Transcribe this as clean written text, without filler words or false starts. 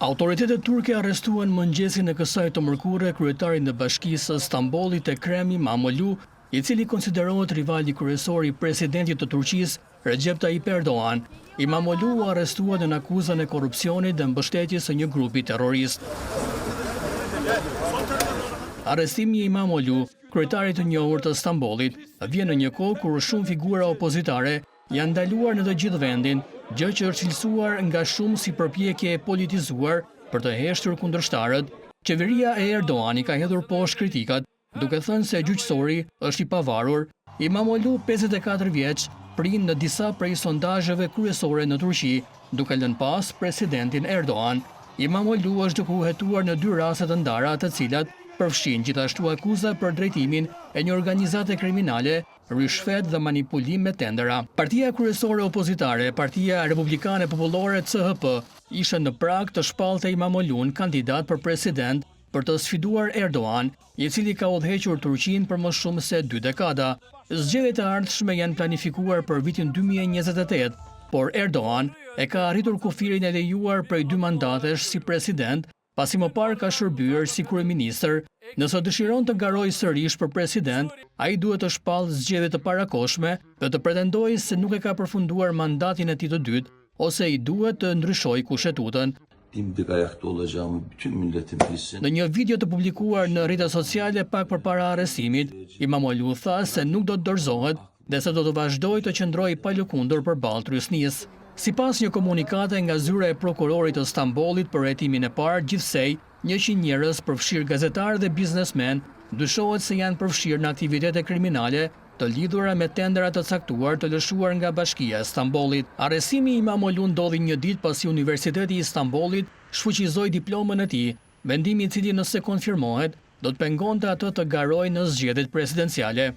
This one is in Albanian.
Autoritetet turke arrestuan mëngjesin e kësaj të mërkure kryetarin e Bashkisë së Stambollit Ekrem İmamoğlu, i cili konsiderohet rivali kryesor i presidentit të Turqisë, Recep Tayyip Erdogan. İmamoğlu u arrestua në akuzën e korrupsionit dhe mbështetjes së një grupi terrorist. Arrestimi i İmamoğlu, kryetarit të njohur të Stambollit, vjen në një kohë kur shumë figura opozitare janë ndaluar në të gjithë vendin, gjë që është cilësuar nga shumë si përpjekje e politizuar për të heshtur kundërshtarët. Qeveria e Erdoğani ka hedhur poshtë kritikat, duke thënë se gjyqësori është i pavarur. İmamoğlu, 54 vjeç, prind në disa prej sondazheve kryesore në Turqi, duke lënë pas presidentin Erdogan. İmamoğlu është duke u hetuar në 2 raste të ndara, të cilat përfshin gjithashtu akuza për drejtimin e një organizate kriminale, rishfet dhe manipulim me tendera. Partia kryesore opozitare, Partia Republikane Popullore CHP, ishte në prag të shpallte İmamoğlu'n kandidat për president për të sfiduar Erdogan, i cili ka udhëhequr Turqinë për më shumë se 2 dekada. Zgjedhjet e ardhshme janë planifikuar për vitin 2028, por Erdogan e ka arritur kufirin e lejuar prej 2 mandatesh si president, pasi më parë ka shërbyer si kryeministër. Nëse dëshiron të garojë sërish për president, ai duhet të shpallë zgjedhje të parakohshme dhe të pretendojë se nuk e ka përfunduar mandatin e tij të dytë, ose i duhet të ndryshojë kushtetutin. Në një video të publikuar në rrjetet sociale pak përpara arrestimit, İmamoğlu tha se nuk do të dorëzohet dhe se do të vazhdojë të qëndrojë pa lëkundur përballë Trysnisë. Sipas një komunikate nga zyra e prokurorit të Stambollit për hetimin e parë, gjithsej 100 njerëz, përfshirë gazetarë dhe biznesmen, dyshohet se janë përfshirë në aktivitete kriminale të lidhura me tendera të caktuar të lëshuar nga Bashkia e Stambollit. Arrestimi i İmamoğlu ndodhi një ditë pasi Universiteti i Stambollit shfuqizoi diplomën e tij, vendimi i cili nëse konfirmohet, do të pengonte atë të garojë në zgjedhjet presidenciale.